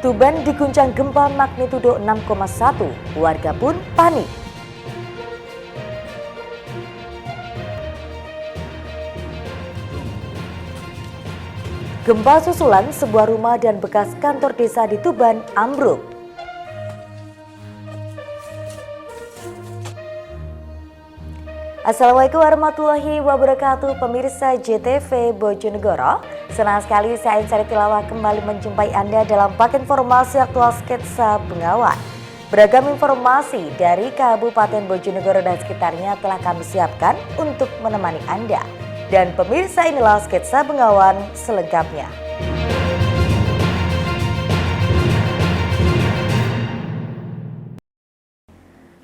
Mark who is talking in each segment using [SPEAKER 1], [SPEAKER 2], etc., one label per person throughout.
[SPEAKER 1] Tuban diguncang gempa magnitudo 6,1, warga pun panik. Gempa susulan sebuah rumah dan bekas kantor desa di Tuban ambruk. Assalamualaikum warahmatullahi wabarakatuh, pemirsa JTV Bojonegoro. Senang sekali saya Insari Tilawah kembali menjumpai Anda dalam paket informasi aktual Sketsa Bengawan. Beragam informasi dari Kabupaten Bojonegoro dan sekitarnya telah kami siapkan untuk menemani Anda. Dan pemirsa, inilah Sketsa Bengawan selengkapnya.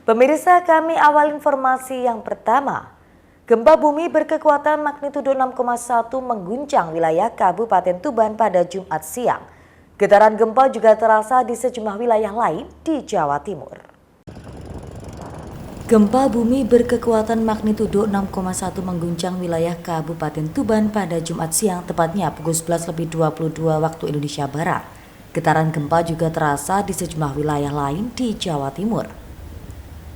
[SPEAKER 1] Pemirsa, kami awal informasi yang pertama. Gempa bumi berkekuatan magnitudo 6,1 mengguncang wilayah Kabupaten Tuban pada Jumat siang. Getaran gempa juga terasa di sejumlah wilayah lain di Jawa Timur. Gempa bumi berkekuatan magnitudo 6,1 mengguncang wilayah Kabupaten Tuban pada Jumat siang, tepatnya pukul 11.22 waktu Indonesia Barat. Getaran gempa juga terasa di sejumlah wilayah lain di Jawa Timur.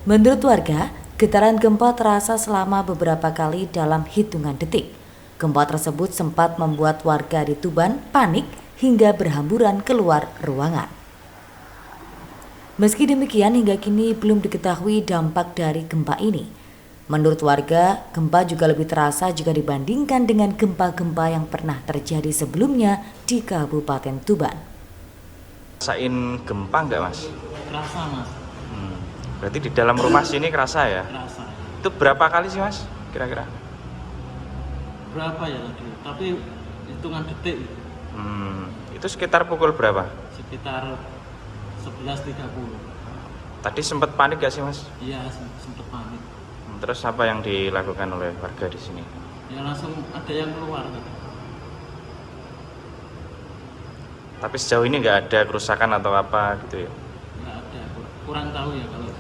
[SPEAKER 1] Menurut warga, getaran gempa terasa selama beberapa kali dalam hitungan detik. Gempa tersebut sempat membuat warga di Tuban panik hingga berhamburan keluar ruangan. Meski demikian, hingga kini belum diketahui dampak dari gempa ini. Menurut warga, gempa juga lebih terasa jika dibandingkan dengan gempa-gempa yang pernah terjadi sebelumnya di Kabupaten Tuban.
[SPEAKER 2] Rasain gempa nggak, Mas?
[SPEAKER 3] Kerasa, Mas.
[SPEAKER 2] Berarti di dalam rumah sini kerasa ya?
[SPEAKER 3] Kerasa.
[SPEAKER 2] Itu berapa kali sih, Mas? Kira-kira?
[SPEAKER 3] Berapa ya tadi? Tapi hitungan detik.
[SPEAKER 2] Itu sekitar pukul berapa?
[SPEAKER 3] Sekitar 11.30.
[SPEAKER 2] Tadi sempat panik gak sih, Mas?
[SPEAKER 3] Iya, sempat panik.
[SPEAKER 2] Terus apa yang dilakukan oleh warga di sini?
[SPEAKER 3] Ya langsung ada yang keluar.
[SPEAKER 2] Tapi sejauh ini nggak ada kerusakan atau apa gitu ya?
[SPEAKER 3] Nggak ada. Kurang tahu ya kalau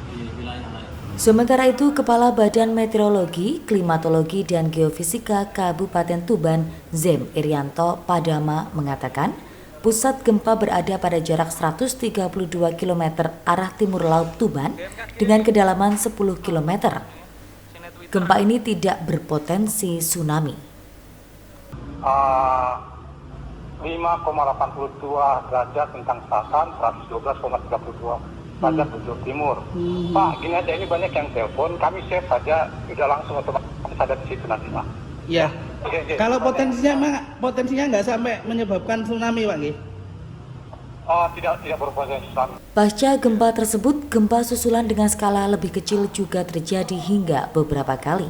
[SPEAKER 3] di wilayah lain.
[SPEAKER 1] Sementara itu, Kepala Badan Meteorologi, Klimatologi, dan Geofisika Kabupaten Tuban, Zem Irianto Padama, mengatakan pusat gempa berada pada jarak 132 km arah timur laut Tuban dengan kedalaman 10 km. Gempa ini tidak berpotensi tsunami.
[SPEAKER 4] 5,82 derajat tentang selatan, 112,32 derajat bujur timur. Pak, gini aja, ini banyak yang telepon, kami save saja, udah langsung otomatis ada di situ nanti, Pak.
[SPEAKER 5] Iya. Kalau
[SPEAKER 4] Tidak,
[SPEAKER 5] potensinya nggak sampai menyebabkan tsunami, Pak nggih?
[SPEAKER 4] tidak berpotensi tsunami.
[SPEAKER 1] Pasca gempa tersebut, gempa susulan dengan skala lebih kecil juga terjadi hingga beberapa kali.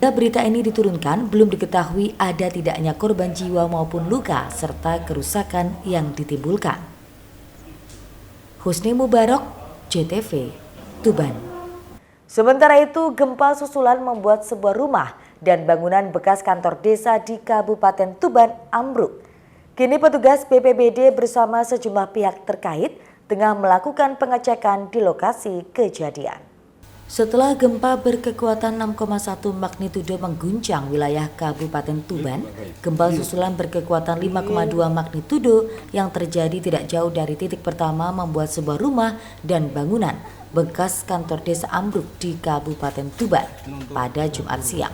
[SPEAKER 1] Berita ini diturunkan, belum diketahui ada tidaknya korban jiwa maupun luka serta kerusakan yang ditimbulkan. Husni Mubarok, JTV, Tuban. Sementara itu, gempa susulan membuat sebuah rumah dan bangunan bekas kantor desa di Kabupaten Tuban ambruk. Kini petugas BPBD bersama sejumlah pihak terkait tengah melakukan pengecekan di lokasi kejadian. Setelah gempa berkekuatan 6,1 magnitudo mengguncang wilayah Kabupaten Tuban, gempa susulan berkekuatan 5,2 magnitudo yang terjadi tidak jauh dari titik pertama membuat sebuah rumah dan bangunan bekas kantor desa ambruk di Kabupaten Tuban pada Jumat siang.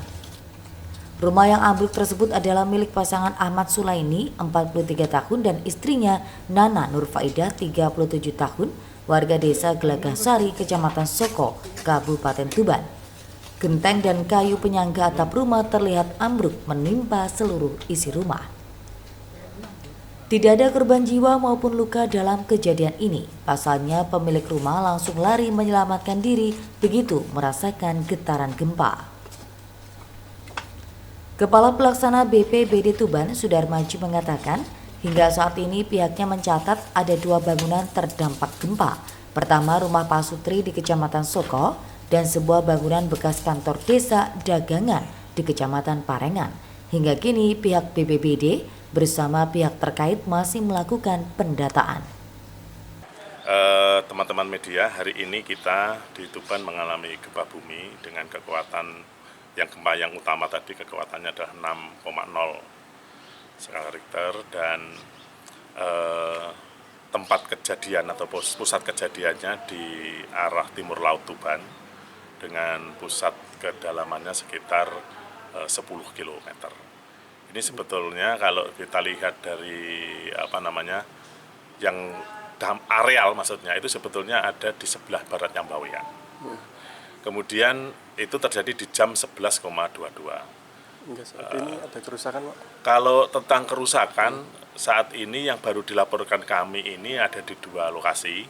[SPEAKER 1] Rumah yang ambruk tersebut adalah milik pasangan Ahmad Sulaini, 43 tahun, dan istrinya Nana Nurfaidah, 37 tahun, warga desa Gelagasari, Kecamatan Soko, Kabupaten Tuban. Genteng dan kayu penyangga atap rumah terlihat ambruk menimpa seluruh isi rumah. Tidak ada korban jiwa maupun luka dalam kejadian ini. Pasalnya pemilik rumah langsung lari menyelamatkan diri begitu merasakan getaran gempa. Kepala Pelaksana BPBD Tuban, Sudarmaji, mengatakan hingga saat ini pihaknya mencatat ada 2 bangunan terdampak gempa. Pertama, rumah Pak Sutri di Kecamatan Soko dan sebuah bangunan bekas kantor desa dagangan di Kecamatan Parengan. Hingga kini pihak BPBD bersama pihak terkait masih melakukan pendataan.
[SPEAKER 6] Teman-teman media, hari ini kita di Tuban mengalami gempa bumi dengan kekuatan gempa yang utama tadi kekuatannya adalah 6,0 skala Richter dan tempat kejadian atau pusat kejadiannya di arah timur laut Tuban dengan pusat kedalamannya sekitar 10 km. Ini sebetulnya kalau kita lihat dari yang dalam areal maksudnya itu sebetulnya ada di sebelah baratnya Bawean. Kemudian itu terjadi di jam 11,22.
[SPEAKER 7] Hingga saat ini ada kerusakan, Pak?
[SPEAKER 6] Kalau tentang kerusakan, saat ini yang baru dilaporkan kami ini ada di 2 lokasi.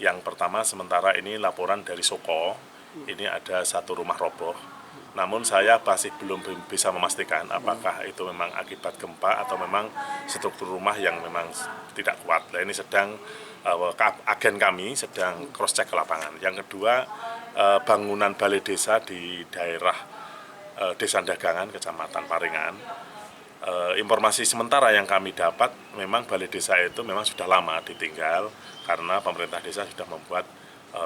[SPEAKER 6] Yang pertama sementara ini laporan dari Soko, ini ada 1 rumah roboh. Namun saya masih belum bisa memastikan apakah itu memang akibat gempa atau memang struktur rumah yang memang tidak kuat. Nah, ini sedang agen kami sedang cross check ke lapangan. Yang kedua, bangunan balai desa di daerah Desa Dagangan, Kecamatan Paringan. Informasi sementara yang kami dapat, memang balai desa itu memang sudah lama ditinggal karena pemerintah desa sudah membuat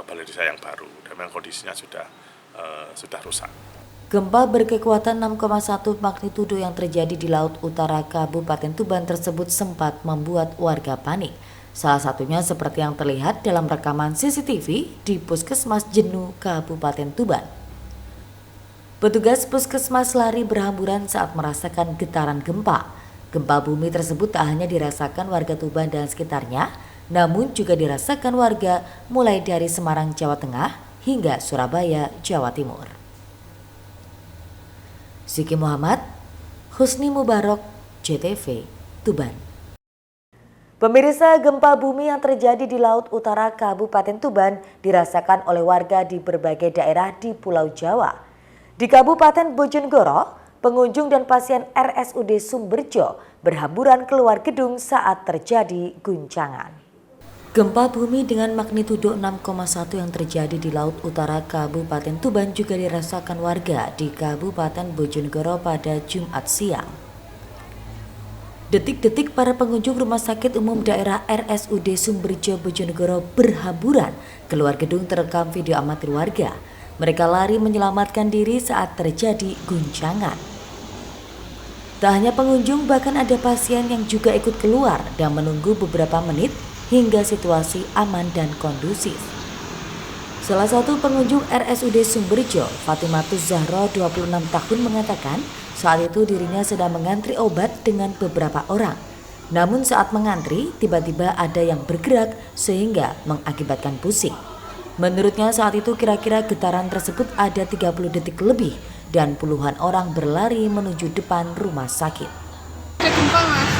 [SPEAKER 6] balai desa yang baru dan memang kondisinya sudah rusak.
[SPEAKER 1] Gempa berkekuatan 6,1 magnitudo yang terjadi di laut utara Kabupaten Tuban tersebut sempat membuat warga panik. Salah satunya seperti yang terlihat dalam rekaman CCTV di Puskesmas Jenu, Kabupaten Tuban. Petugas puskesmas lari berhamburan saat merasakan getaran gempa. Gempa bumi tersebut tak hanya dirasakan warga Tuban dan sekitarnya, namun juga dirasakan warga mulai dari Semarang, Jawa Tengah hingga Surabaya, Jawa Timur. Ziki Muhammad, Husni Mubarok, JTV, Tuban. Pemirsa, gempa bumi yang terjadi di laut utara Kabupaten Tuban dirasakan oleh warga di berbagai daerah di Pulau Jawa. Di Kabupaten Bojonegoro, pengunjung dan pasien RSUD Sumberjo berhamburan keluar gedung saat terjadi guncangan. Gempa bumi dengan magnitudo 6,1 yang terjadi di laut utara Kabupaten Tuban juga dirasakan warga di Kabupaten Bojonegoro pada Jumat siang. Detik-detik para pengunjung Rumah Sakit Umum Daerah RSUD Sumberjo Bojonegoro berhamburan keluar gedung terekam video amatir warga. Mereka lari menyelamatkan diri saat terjadi guncangan. Tak hanya pengunjung, bahkan ada pasien yang juga ikut keluar dan menunggu beberapa menit hingga situasi aman dan kondusif. Salah satu pengunjung RSUD Sumberjo, Fatimatus Zahra 26 tahun mengatakan saat itu dirinya sedang mengantri obat dengan beberapa orang. Namun saat mengantri, tiba-tiba ada yang bergerak sehingga mengakibatkan pusing. Menurutnya saat itu kira-kira getaran tersebut ada 30 detik lebih dan puluhan orang berlari menuju depan rumah sakit.
[SPEAKER 8] Ada gempa, Mas.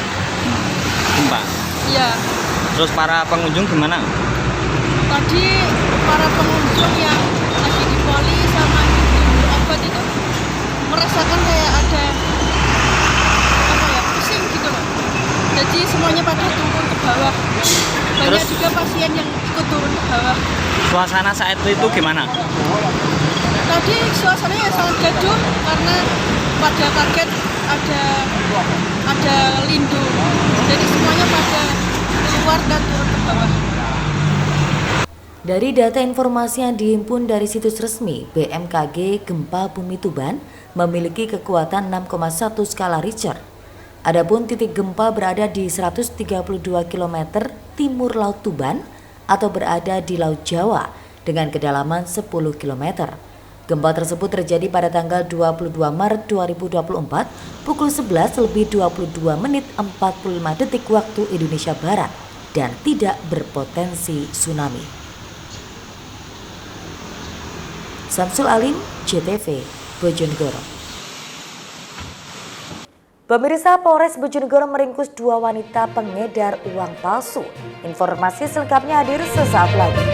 [SPEAKER 9] Gempa?
[SPEAKER 8] Iya.
[SPEAKER 9] Terus para pengunjung gimana?
[SPEAKER 8] Tadi para pengunjung yang lagi di poli sama di obat itu merasakan kayak ada pusing gitu loh. Jadi semuanya pada turun ke bawah. Banyak juga pasien yang ikut turun ke bawah.
[SPEAKER 9] Suasana saat itu gimana?
[SPEAKER 8] Tadi suasananya sangat gaduh karena pada kaget ada lindu. Jadi semuanya pada keluar dan turun ke bawah.
[SPEAKER 1] Dari data informasi yang dihimpun dari situs resmi BMKG, gempa bumi Tuban memiliki kekuatan 6,1 skala Richter. Adapun titik gempa berada di 132 km timur Laut Tuban atau berada di Laut Jawa dengan kedalaman 10 km. Gempa tersebut terjadi pada tanggal 22 Maret 2024 pukul 11:22 menit 45 detik waktu Indonesia Barat dan tidak berpotensi tsunami. Samsul Alim, JTV, Bojonegoro. Pemirsa, Polres Bojonegoro meringkus 2 wanita pengedar uang palsu. Informasi selengkapnya hadir sesaat lagi.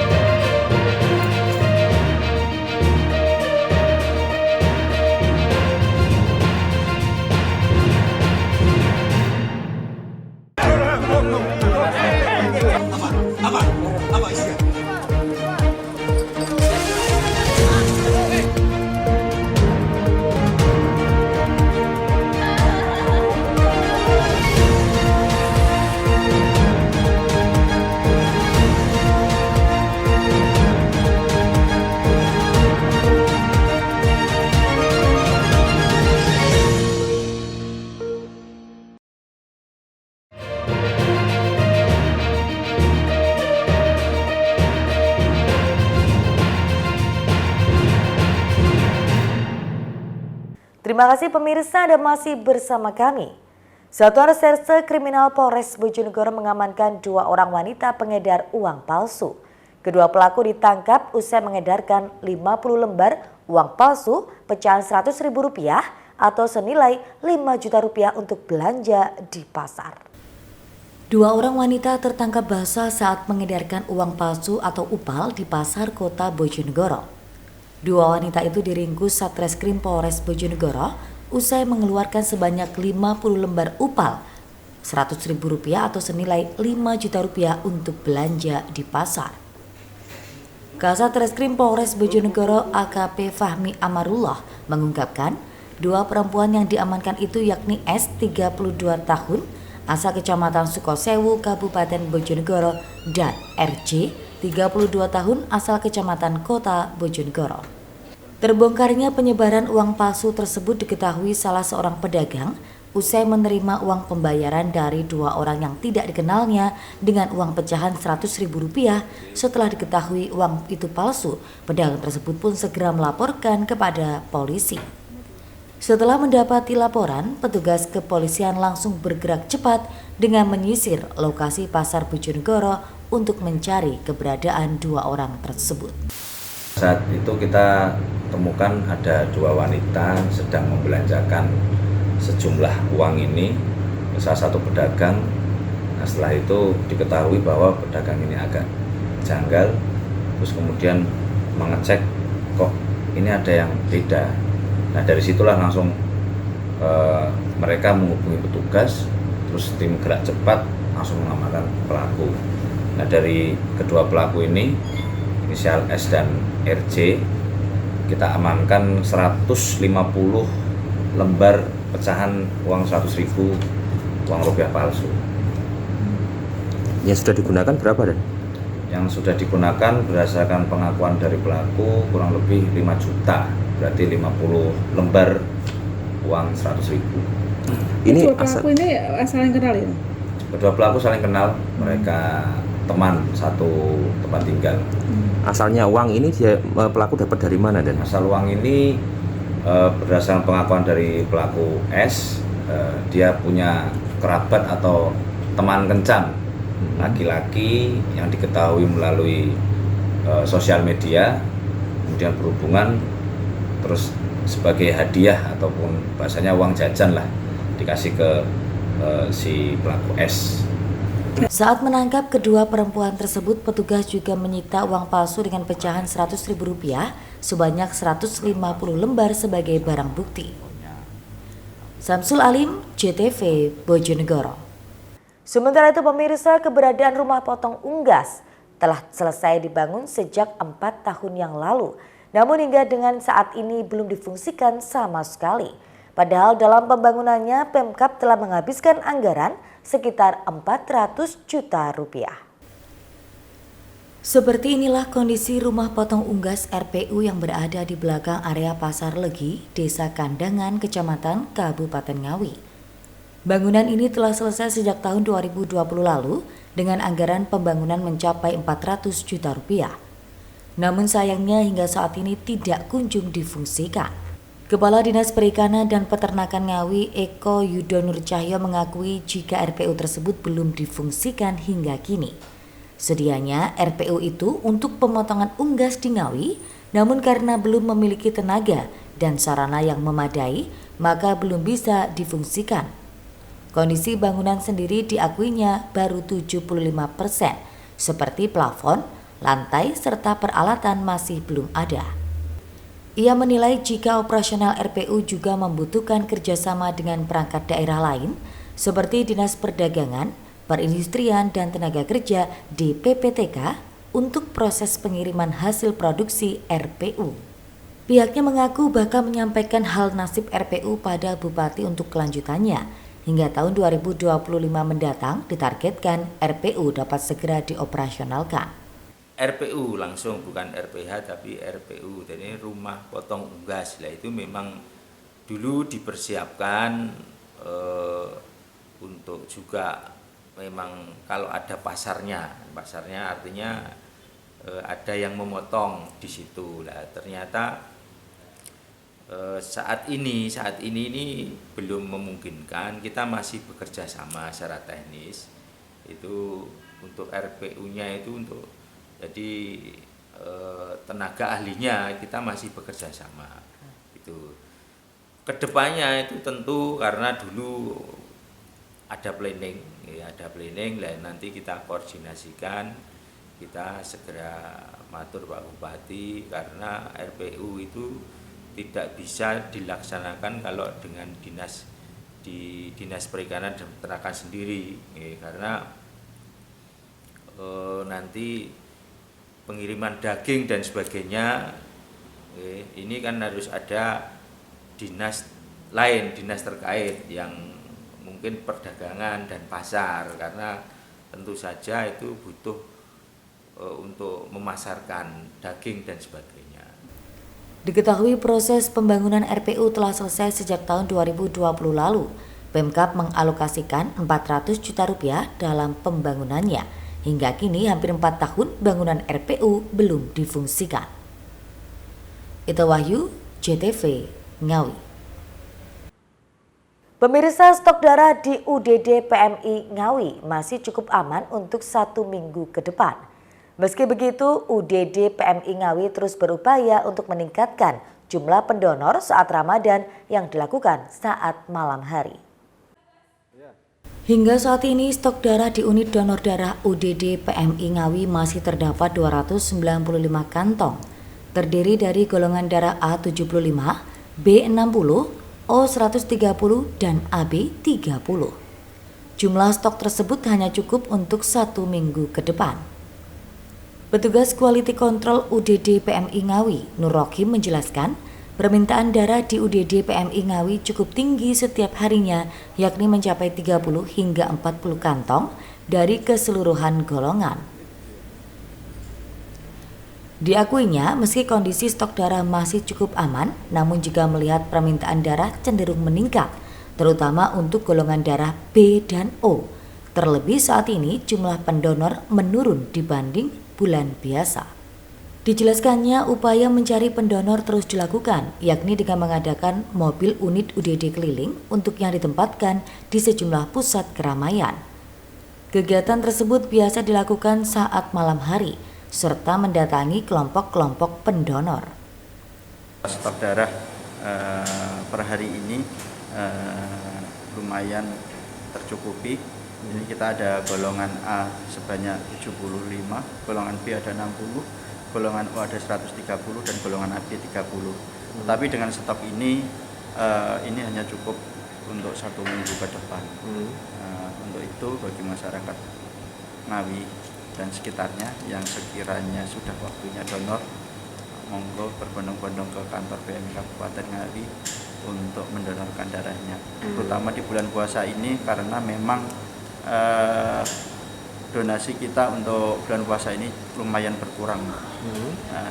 [SPEAKER 1] Terima kasih pemirsa Anda masih bersama kami. Satuan Reserse Kriminal Polres Bojonegoro mengamankan 2 orang wanita pengedar uang palsu. Kedua pelaku ditangkap usai mengedarkan 50 lembar uang palsu pecahan Rp100.000 atau senilai Rp5 juta untuk belanja di pasar. 2 orang wanita tertangkap basah saat mengedarkan uang palsu atau upal di pasar kota Bojonegoro. 2 wanita itu diringkus Satreskrim Polres Bojonegoro usai mengeluarkan sebanyak 50 lembar upal Rp100.000 atau senilai Rp5 juta untuk belanja di pasar. Kasat Reskrim Polres Bojonegoro AKP Fahmi Amarullah mengungkapkan 2 perempuan yang diamankan itu yakni S 32 tahun asal Kecamatan Sukosewu Kabupaten Bojonegoro dan RJ 32 tahun asal Kecamatan Kota Bojonegoro. Terbongkarnya penyebaran uang palsu tersebut diketahui salah seorang pedagang usai menerima uang pembayaran dari 2 orang yang tidak dikenalnya dengan uang pecahan Rp100.000. Setelah diketahui uang itu palsu, pedagang tersebut pun segera melaporkan kepada polisi. Setelah mendapati laporan, petugas kepolisian langsung bergerak cepat dengan menyisir lokasi pasar Bojonegoro untuk mencari keberadaan 2 orang tersebut.
[SPEAKER 10] Saat itu kita temukan ada 2 wanita sedang membelanjakan sejumlah uang ini ke salah satu pedagang. Nah, setelah itu diketahui bahwa pedagang ini agak janggal, terus kemudian mengecek kok ini ada yang beda. Nah, dari situlah langsung mereka menghubungi petugas, terus tim gerak cepat langsung mengamankan pelaku. Nah, dari kedua pelaku ini, inisial S dan RJ, kita amankan 150 lembar pecahan uang 100.000 uang rupiah palsu.
[SPEAKER 11] Yang sudah digunakan berapa, Dan?
[SPEAKER 10] Yang sudah digunakan berdasarkan pengakuan dari pelaku kurang lebih 5 juta, berarti 50 lembar uang 100.000.
[SPEAKER 8] Ini kedua pelaku ini saling kenal ya?
[SPEAKER 10] Kedua pelaku saling kenal, mereka teman satu tempat tinggal.
[SPEAKER 11] Asalnya uang ini pelaku dapat dari mana, Dan?
[SPEAKER 10] Asal uang ini berdasarkan pengakuan dari pelaku S, dia punya kerabat atau teman kencan laki-laki yang diketahui melalui sosial media, kemudian berhubungan, terus sebagai hadiah ataupun bahasanya uang jajan lah dikasih ke si pelaku S.
[SPEAKER 1] Saat menangkap kedua perempuan tersebut, petugas juga menyita uang palsu dengan pecahan Rp100.000 sebanyak 150 lembar sebagai barang bukti. Samsul Alim, JTV, Bojonegoro. Sementara itu pemirsa, keberadaan rumah potong unggas telah selesai dibangun sejak 4 tahun yang lalu. Namun hingga dengan saat ini belum difungsikan sama sekali. Padahal dalam pembangunannya Pemkab telah menghabiskan anggaran sekitar Rp400 juta. Seperti inilah kondisi rumah potong unggas RPU yang berada di belakang area Pasar Legi, Desa Kandangan, Kecamatan Kabupaten Ngawi. Bangunan ini telah selesai sejak tahun 2020 lalu dengan anggaran pembangunan mencapai Rp400 juta. Namun sayangnya hingga saat ini tidak kunjung difungsikan. Kepala Dinas Perikanan dan Peternakan Ngawi, Eko Yudonur Cahyo, mengakui jika RPU tersebut belum difungsikan hingga kini. Sedianya RPU itu untuk pemotongan unggas di Ngawi, namun karena belum memiliki tenaga dan sarana yang memadai, maka belum bisa difungsikan. Kondisi bangunan sendiri diakuinya baru 75%, seperti plafon, lantai, serta peralatan masih belum ada. Ia menilai jika operasional RPU juga membutuhkan kerjasama dengan perangkat daerah lain seperti Dinas Perdagangan, Perindustrian dan Tenaga Kerja di PPTK untuk proses pengiriman hasil produksi RPU. Pihaknya mengaku bakal menyampaikan hal nasib RPU pada Bupati untuk kelanjutannya. Hingga tahun 2025 mendatang ditargetkan RPU dapat segera dioperasionalkan.
[SPEAKER 12] RPU langsung, bukan RPH tapi RPU, jadi rumah potong unggas. Lah itu memang dulu dipersiapkan untuk juga memang kalau ada pasarnya artinya ada yang memotong di situ. Lah ternyata saat ini ini belum memungkinkan. Kita masih bekerja sama secara teknis itu untuk RPU-nya itu untuk jadi tenaga ahlinya kita masih bekerja sama itu. Kedepannya itu tentu karena dulu ada planning, nanti kita koordinasikan, kita segera matur Pak Bupati karena RPU itu tidak bisa dilaksanakan kalau dengan dinas perikanan dan peternakan sendiri, karena nanti pengiriman daging dan sebagainya ini kan harus ada dinas lain, dinas terkait yang mungkin perdagangan dan pasar, karena tentu saja itu butuh untuk memasarkan daging dan sebagainya.
[SPEAKER 1] Diketahui proses pembangunan RPU telah selesai sejak tahun 2020 lalu. Pemkab mengalokasikan 400 juta rupiah dalam pembangunannya. Hingga kini hampir 4 tahun bangunan RPU belum difungsikan. Ita Wahyu, JTV, Ngawi. Pemirsa, stok darah di UDD PMI Ngawi masih cukup aman untuk 1 minggu ke depan. Meski begitu, UDD PMI Ngawi terus berupaya untuk meningkatkan jumlah pendonor saat Ramadan yang dilakukan saat malam hari. Hingga saat ini stok darah di unit donor darah UDD PMI Ngawi masih terdapat 295 kantong, terdiri dari golongan darah A75, B60, O130 dan AB30. Jumlah stok tersebut hanya cukup untuk 1 minggu ke depan. Petugas Quality Control UDD PMI Ngawi, Nur Rohim, menjelaskan permintaan darah di UDD PMI Ngawi cukup tinggi setiap harinya, yakni mencapai 30 hingga 40 kantong dari keseluruhan golongan. Diakuinya, meski kondisi stok darah masih cukup aman, namun jika melihat permintaan darah cenderung meningkat, terutama untuk golongan darah B dan O. Terlebih saat ini jumlah pendonor menurun dibanding bulan biasa. Dijelaskannya, upaya mencari pendonor terus dilakukan, yakni dengan mengadakan mobil unit UDD keliling untuk yang ditempatkan di sejumlah pusat keramaian. Kegiatan tersebut biasa dilakukan saat malam hari, serta mendatangi kelompok-kelompok pendonor.
[SPEAKER 13] Stok darah per hari ini lumayan tercukupi. Jadi kita ada golongan A sebanyak 75, golongan B ada 60, golongan O ada 130 dan golongan AB 30. Tetapi dengan stok ini hanya cukup untuk 1 minggu ke depan. Untuk itu bagi masyarakat Ngawi dan sekitarnya yang sekiranya sudah waktunya donor, monggo berbondong-bondong ke kantor PMI Kabupaten Ngawi untuk mendonorkan darahnya. Terutama di bulan puasa ini karena memang donasi kita untuk bulan puasa ini lumayan berkurang.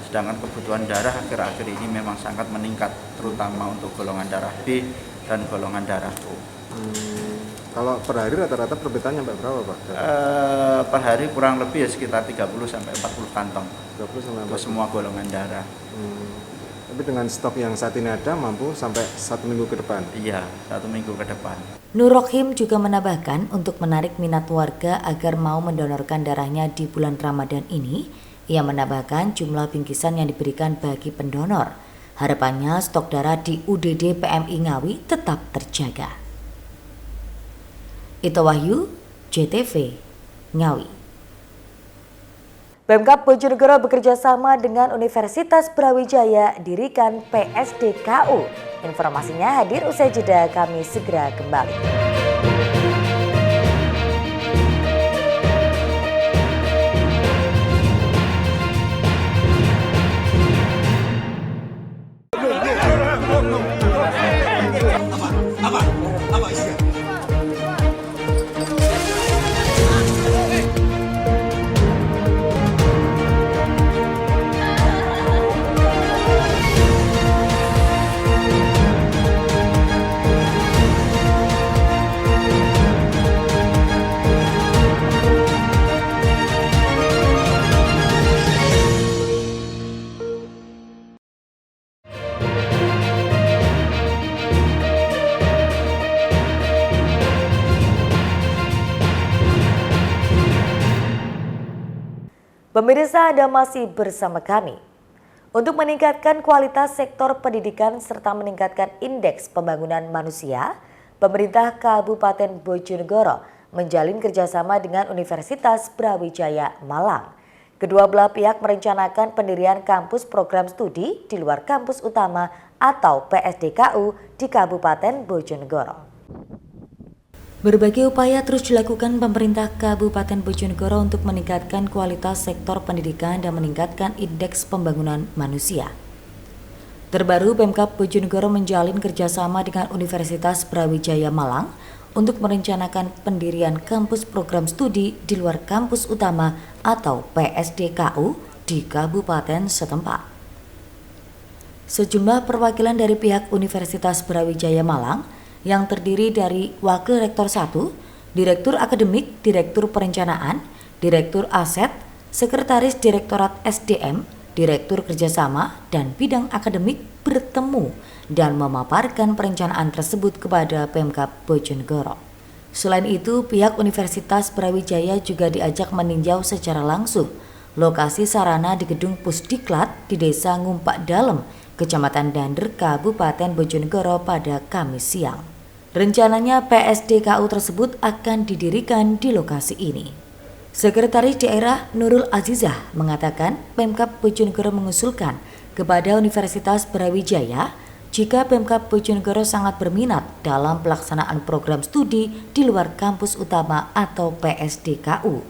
[SPEAKER 13] Sedangkan kebutuhan darah akhir-akhir ini memang sangat meningkat, terutama untuk golongan darah B dan golongan darah O.
[SPEAKER 7] Kalau per hari rata-rata permintaannya sampai berapa, Pak?
[SPEAKER 13] Per hari kurang lebih ya sekitar 30 sampai 40 kantong.
[SPEAKER 7] 30 sampai 40.
[SPEAKER 13] Untuk semua golongan darah.
[SPEAKER 7] Tapi dengan stok yang saat ini ada mampu sampai 1 minggu ke depan?
[SPEAKER 13] Iya, 1 minggu ke depan.
[SPEAKER 1] Nur Rohim juga menambahkan untuk menarik minat warga agar mau mendonorkan darahnya di bulan Ramadan ini, ia menambahkan jumlah bingkisan yang diberikan bagi pendonor. Harapannya stok darah di UDD PMI Ngawi tetap terjaga. Ita Wahyu, JTV, Ngawi. Pemkab Bojonegoro bekerja sama dengan Universitas Brawijaya dirikan PSDKU. Informasinya hadir usai jeda, kami segera kembali. Pemirsa, Anda masih bersama kami. Untuk meningkatkan kualitas sektor pendidikan serta meningkatkan indeks pembangunan manusia, pemerintah Kabupaten Bojonegoro menjalin kerjasama dengan Universitas Brawijaya Malang. Kedua belah pihak merencanakan pendirian kampus program studi di luar kampus utama atau PSDKU di Kabupaten Bojonegoro. Berbagai upaya terus dilakukan pemerintah Kabupaten Bojonegoro untuk meningkatkan kualitas sektor pendidikan dan meningkatkan indeks pembangunan manusia. Terbaru, Pemkab Bojonegoro menjalin kerjasama dengan Universitas Brawijaya Malang untuk merencanakan pendirian kampus program studi di luar kampus utama atau PSDKU di kabupaten setempat. Sejumlah perwakilan dari pihak Universitas Brawijaya Malang yang terdiri dari Wakil Rektor 1, Direktur Akademik, Direktur Perencanaan, Direktur Aset, Sekretaris Direktorat SDM, Direktur Kerjasama, dan Bidang Akademik bertemu dan memaparkan perencanaan tersebut kepada Pemkab Bojonegoro. Selain itu, pihak Universitas Brawijaya juga diajak meninjau secara langsung lokasi sarana di gedung Pusdiklat di Desa Ngumpak Dalem, Kecamatan Dander, Kabupaten Bojonegoro pada Kamis siang. Rencananya PSDKU tersebut akan didirikan di lokasi ini. Sekretaris Daerah Nurul Azizah mengatakan Pemkab Bojonegoro mengusulkan kepada Universitas Brawijaya jika Pemkab Bojonegoro sangat berminat dalam pelaksanaan program studi di luar kampus utama atau PSDKU.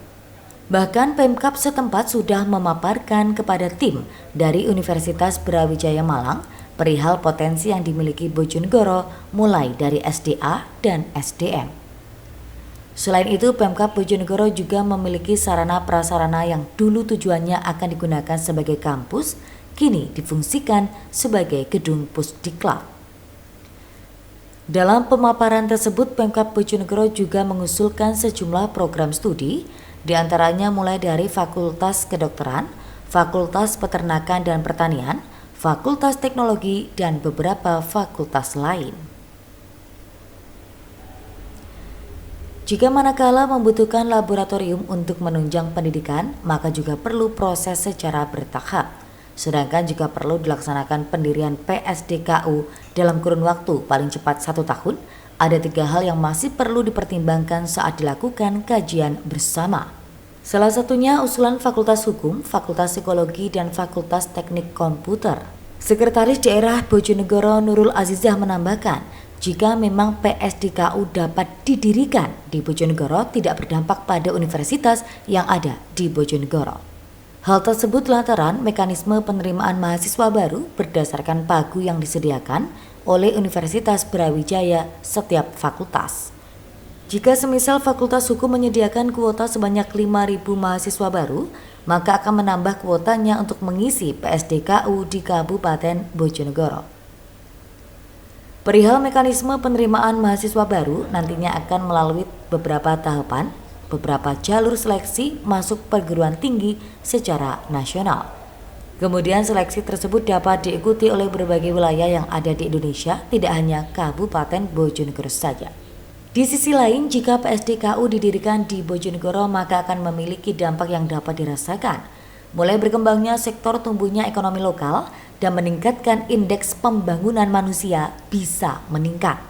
[SPEAKER 1] Bahkan Pemkab setempat sudah memaparkan kepada tim dari Universitas Brawijaya Malang perihal potensi yang dimiliki Bojonegoro mulai dari SDA dan SDM. Selain itu, Pemkab Bojonegoro juga memiliki sarana prasarana yang dulu tujuannya akan digunakan sebagai kampus, kini difungsikan sebagai gedung Pusdiklat. Dalam pemaparan tersebut, Pemkab Bojonegoro juga mengusulkan sejumlah program studi, diantaranya mulai dari Fakultas Kedokteran, Fakultas Peternakan dan Pertanian, Fakultas Teknologi, dan beberapa fakultas lain. Jika manakala membutuhkan laboratorium untuk menunjang pendidikan, maka juga perlu proses secara bertahap. Sedangkan jika perlu dilaksanakan pendirian PSDKU dalam kurun waktu paling cepat 1 tahun, ada 3 hal yang masih perlu dipertimbangkan saat dilakukan kajian bersama. Salah satunya usulan Fakultas Hukum, Fakultas Psikologi, dan Fakultas Teknik Komputer. Sekretaris Daerah Bojonegoro Nurul Azizah menambahkan, jika memang PSDKU dapat didirikan di Bojonegoro tidak berdampak pada universitas yang ada di Bojonegoro. Hal tersebut lantaran mekanisme penerimaan mahasiswa baru berdasarkan pagu yang disediakan oleh Universitas Brawijaya setiap fakultas. Jika semisal Fakultas Hukum menyediakan kuota sebanyak 5.000 mahasiswa baru, maka akan menambah kuotanya untuk mengisi PSDKU di Kabupaten Bojonegoro. Perihal mekanisme penerimaan mahasiswa baru nantinya akan melalui beberapa tahapan, beberapa jalur seleksi masuk perguruan tinggi secara nasional. Kemudian seleksi tersebut dapat diikuti oleh berbagai wilayah yang ada di Indonesia, tidak hanya Kabupaten Bojonegoro saja. Di sisi lain, jika PSDKU didirikan di Bojonegoro maka akan memiliki dampak yang dapat dirasakan, mulai berkembangnya sektor tumbuhnya ekonomi lokal dan meningkatkan indeks pembangunan manusia bisa meningkat.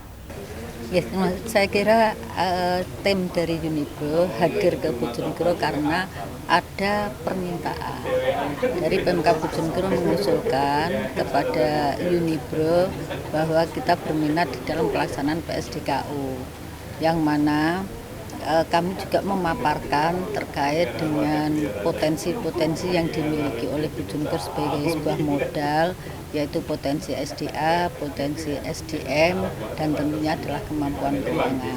[SPEAKER 14] Ya, saya kira tim dari Unibro hadir ke Bojonegoro karena ada permintaan dari Pemkab Bojonegoro mengusulkan kepada Unibro bahwa kita berminat di dalam pelaksanaan PSDKU, yang mana kami juga memaparkan terkait dengan potensi-potensi yang dimiliki oleh Bojonegoro sebagai sebuah modal, yaitu potensi SDA, potensi SDM, dan tentunya adalah kemampuan keuangan.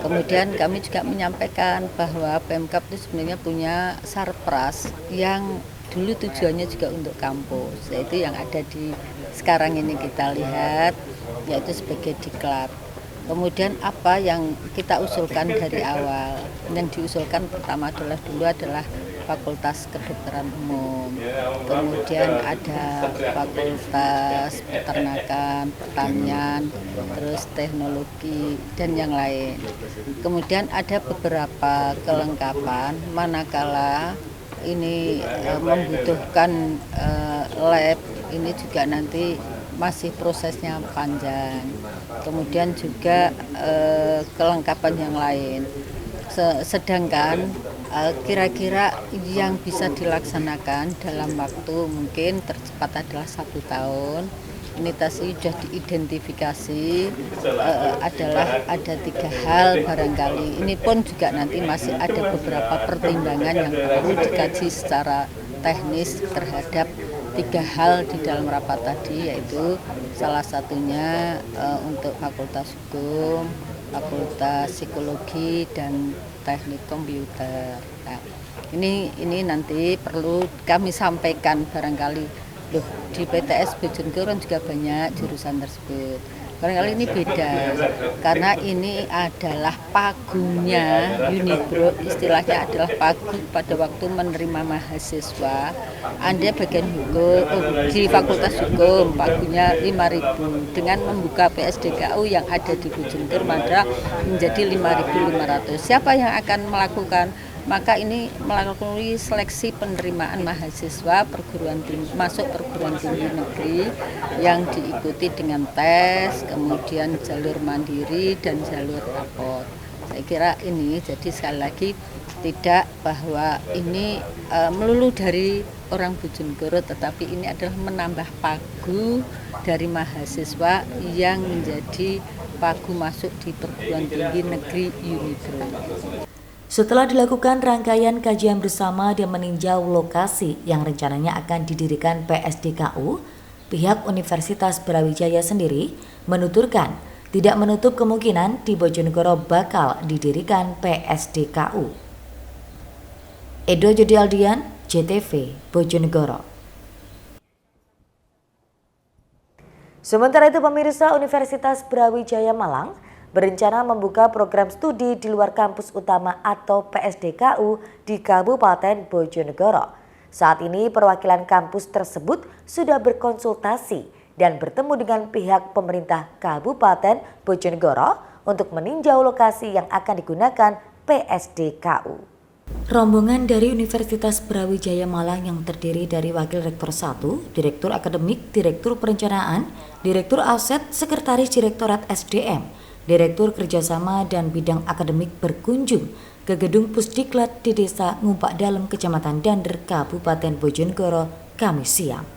[SPEAKER 14] Kemudian kami juga menyampaikan bahwa Pemkab itu sebenarnya punya sarpras yang dulu tujuannya juga untuk kampus, yaitu yang ada di sekarang ini kita lihat, yaitu sebagai diklat. Kemudian apa yang kita usulkan dari awal? Yang diusulkan pertama adalah Fakultas Kedokteran Umum, kemudian ada Fakultas Peternakan, Pertanian, terus Teknologi, dan yang lain. Kemudian ada beberapa kelengkapan manakala ini membutuhkan lab, ini juga nanti masih prosesnya panjang. Kemudian juga kelengkapan yang lain. Sedangkan kira-kira yang bisa dilaksanakan dalam waktu mungkin tercepat adalah 1 tahun. Ini tadi sudah diidentifikasi adalah ada 3 hal barangkali. Ini pun juga nanti masih ada beberapa pertimbangan yang perlu dikaji secara teknis terhadap 3 hal di dalam rapat tadi, yaitu salah satunya untuk Fakultas Hukum, Fakultas Psikologi, dan Teknik Komputer. Nah, ini nanti perlu kami sampaikan barangkali. Loh, di PTS Bojonegoro juga banyak jurusan tersebut. Barangkali ini beda, karena ini adalah paguynya Unibro, istilahnya adalah pagu pada waktu menerima mahasiswa. Anda bagian hukum, di Fakultas Hukum, pagunya 5.000. Dengan membuka PSDKU yang ada di Bojonegoro, maka menjadi 5.500. Siapa yang akan melakukan? Maka ini melalui seleksi penerimaan mahasiswa masuk perguruan tinggi negeri yang diikuti dengan tes, kemudian jalur mandiri dan jalur rapot. Saya kira ini, jadi sekali lagi tidak bahwa ini melulu dari orang Bojonegoro, tetapi ini adalah menambah pagu dari mahasiswa yang menjadi pagu masuk di perguruan tinggi negeri Unibro.
[SPEAKER 1] Setelah dilakukan rangkaian kajian bersama dan meninjau lokasi yang rencananya akan didirikan PSDKU, pihak Universitas Brawijaya sendiri menuturkan tidak menutup kemungkinan di Bojonegoro bakal didirikan PSDKU. Edo Jodialdian, JTV, Bojonegoro. Sementara itu pemirsa, Universitas Brawijaya Malang berencana membuka program studi di luar kampus utama atau PSDKU di Kabupaten Bojonegoro. Saat ini perwakilan kampus tersebut sudah berkonsultasi dan bertemu dengan pihak pemerintah Kabupaten Bojonegoro untuk meninjau lokasi yang akan digunakan PSDKU. Rombongan dari Universitas Brawijaya Malang yang terdiri dari Wakil Rektor 1, Direktur Akademik, Direktur Perencanaan, Direktur Aset, Sekretaris Direktorat SDM, Direktur Kerjasama dan Bidang Akademik berkunjung ke gedung Pusdiklat di Desa Ngumpak Dalem, Kecamatan Dander, Kabupaten Bojonegoro, Kamis siang.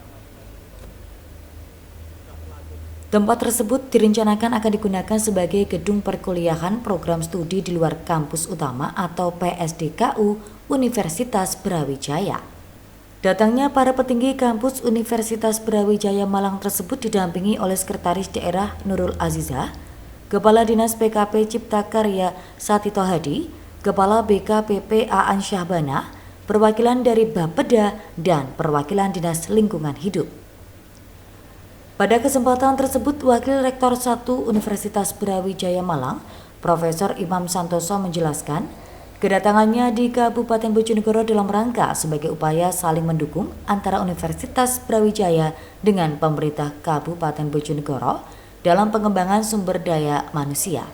[SPEAKER 1] Tempat tersebut direncanakan akan digunakan sebagai gedung perkuliahan program studi di luar kampus utama atau PSDKU Universitas Brawijaya. Datangnya para petinggi kampus Universitas Brawijaya Malang tersebut didampingi oleh Sekretaris Daerah Nurul Azizah, Kepala Dinas PKP Cipta Karya Satito Hadi, Kepala BKPP Aan Syahbana, perwakilan dari Bapeda, dan perwakilan Dinas Lingkungan Hidup. Pada kesempatan tersebut, Wakil Rektor 1 Universitas Brawijaya Malang, Profesor Imam Santoso menjelaskan, kedatangannya di Kabupaten Bojonegoro dalam rangka sebagai upaya saling mendukung antara Universitas Brawijaya dengan pemerintah Kabupaten Bojonegoro dalam pengembangan sumber daya manusia.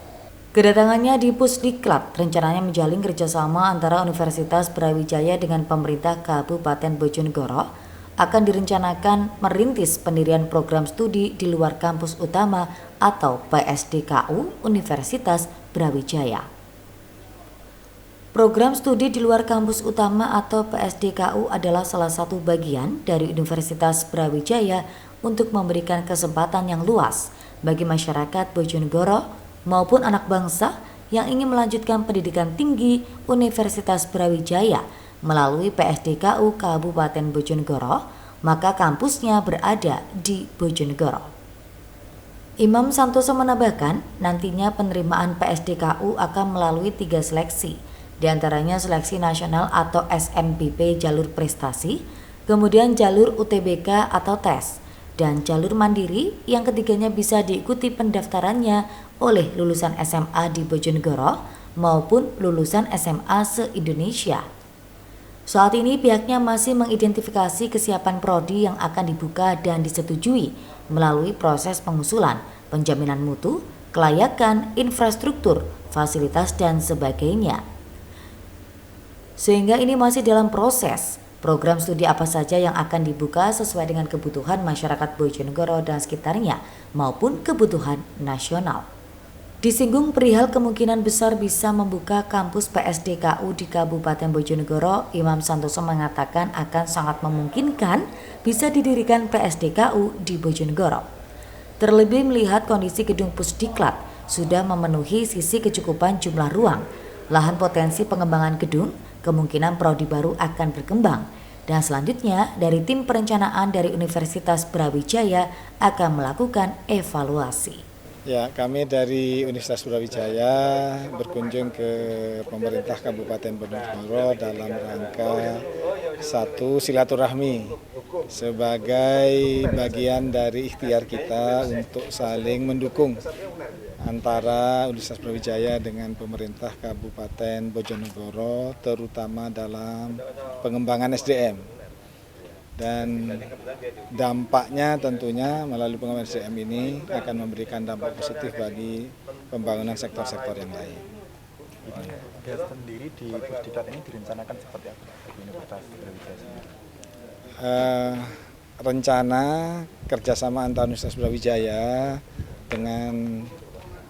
[SPEAKER 1] Kedatangannya di Pusdiklat rencananya menjalin kerjasama antara Universitas Brawijaya dengan pemerintah Kabupaten Bojonegoro akan direncanakan merintis pendirian program studi di luar kampus utama atau PSDKU Universitas Brawijaya. Program studi di luar kampus utama atau PSDKU adalah salah satu bagian dari Universitas Brawijaya untuk memberikan kesempatan yang luas bagi masyarakat Bojonegoro maupun anak bangsa yang ingin melanjutkan pendidikan tinggi Universitas Brawijaya melalui PSDKU Kabupaten Bojonegoro, maka kampusnya berada di Bojonegoro. Imam Santoso menambahkan, nantinya penerimaan PSDKU akan melalui 3 seleksi, diantaranya seleksi nasional atau SNBP jalur prestasi, kemudian jalur UTBK atau tes, dan jalur mandiri yang ketiganya bisa diikuti pendaftarannya oleh lulusan SMA di Bojonegoro maupun lulusan SMA se-Indonesia. Saat ini pihaknya masih mengidentifikasi kesiapan prodi yang akan dibuka dan disetujui melalui proses pengusulan, penjaminan mutu, kelayakan, infrastruktur, fasilitas, dan sebagainya. Sehingga ini masih dalam proses. Program studi apa saja yang akan dibuka sesuai dengan kebutuhan masyarakat Bojonegoro dan sekitarnya maupun kebutuhan nasional. Disinggung perihal kemungkinan besar bisa membuka kampus PSDKU di Kabupaten Bojonegoro, Imam Santoso mengatakan akan sangat memungkinkan bisa didirikan PSDKU di Bojonegoro. Terlebih melihat kondisi gedung Pusdiklat sudah memenuhi sisi kecukupan jumlah ruang, lahan potensi pengembangan gedung, kemungkinan prodi baru akan berkembang. Dan selanjutnya dari tim perencanaan dari Universitas Brawijaya akan melakukan evaluasi.
[SPEAKER 15] Ya, kami dari Universitas Brawijaya berkunjung ke pemerintah Kabupaten Bojonegoro dalam rangka satu silaturahmi sebagai bagian dari ikhtiar kita untuk saling mendukung antara Universitas Brawijaya dengan pemerintah Kabupaten Bojonegoro, terutama dalam pengembangan SDM. Dan dampaknya tentunya melalui pengembangan SDM ini akan memberikan dampak positif bagi pembangunan sektor-sektor yang lain.
[SPEAKER 16] Dia sendiri di Pusdiklat ini direncanakan seperti apa bagi Universitas Brawijaya sendiri?
[SPEAKER 15] Rencana kerjasama antara Universitas Brawijaya dengan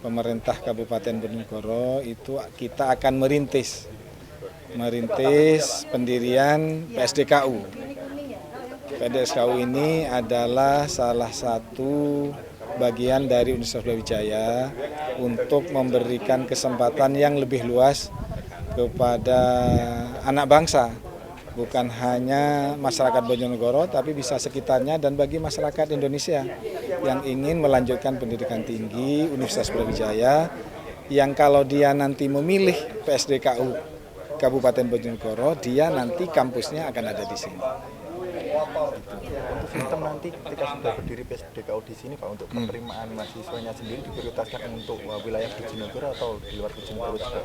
[SPEAKER 15] pemerintah Kabupaten Bojonegoro itu kita akan merintis pendirian PSDKU. PSDKU ini adalah salah satu bagian dari Universitas Brawijaya untuk memberikan kesempatan yang lebih luas kepada anak bangsa, bukan hanya masyarakat Bojonegoro tapi bisa sekitarnya dan bagi masyarakat Indonesia yang ingin melanjutkan pendidikan tinggi Universitas Brawijaya, yang kalau dia nanti memilih PSDKU Kabupaten Bojonegoro, dia nanti kampusnya akan ada di sini.
[SPEAKER 16] Untuk sistem nanti ketika sudah berdiri PSDKU di sini Pak, untuk penerimaan mahasiswanya sendiri diprioritaskan untuk wilayah Bojonegoro atau di luar Bojonegoro juga?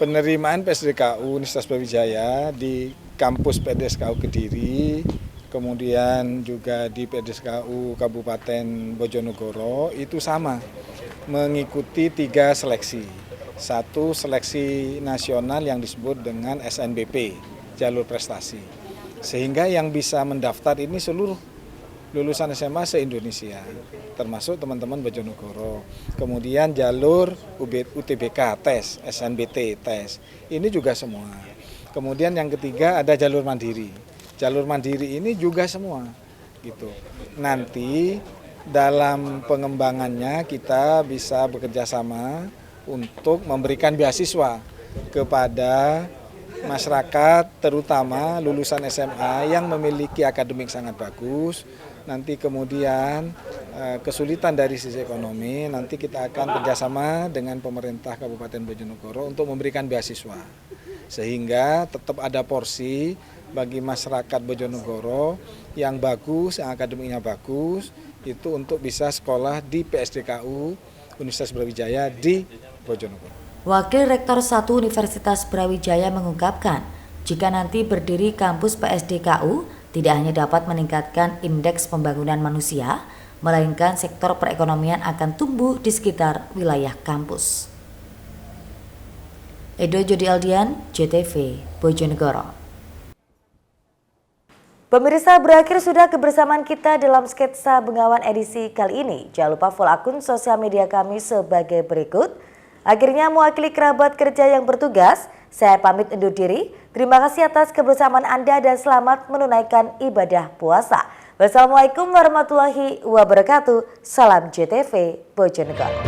[SPEAKER 15] Penerimaan PSDKU Universitas Brawijaya di kampus PSDKU Kediri, kemudian juga di PSDKU Kabupaten Bojonegoro itu sama, mengikuti 3 seleksi. Satu seleksi nasional yang disebut dengan SNBP, jalur prestasi. Sehingga yang bisa mendaftar ini seluruh lulusan SMA se-Indonesia, termasuk teman-teman Bojonegoro. Kemudian jalur UTBK tes, SNBT tes, ini juga semua. Kemudian yang ketiga ada jalur mandiri. Jalur mandiri ini juga semua, gitu. Nanti dalam pengembangannya kita bisa bekerja sama untuk memberikan beasiswa kepada masyarakat, terutama lulusan SMA yang memiliki akademik sangat bagus. Nanti kemudian kesulitan dari sisi ekonomi, nanti kita akan kerjasama dengan pemerintah Kabupaten Bojonegoro untuk memberikan beasiswa, sehingga tetap ada porsi bagi masyarakat Bojonegoro yang bagus, yang akademiknya bagus, itu untuk bisa sekolah di PSDKU Universitas Brawijaya di Bojonegoro.
[SPEAKER 1] Wakil Rektor 1 Universitas Brawijaya mengungkapkan, jika nanti berdiri kampus PSDKU, tidak hanya dapat meningkatkan indeks pembangunan manusia, melainkan sektor perekonomian akan tumbuh di sekitar wilayah kampus. Edo Jody Aldian, JTV, Bojonegoro. Pemirsa, berakhir sudah kebersamaan kita dalam sketsa Bengawan edisi kali ini. Jangan lupa follow akun sosial media kami sebagai berikut. Akhirnya mewakili kerabat kerja yang bertugas, saya pamit undur diri. Terima kasih atas kebersamaan Anda dan selamat menunaikan ibadah puasa. Wassalamualaikum warahmatullahi wabarakatuh. Salam JTV Bojonegoro.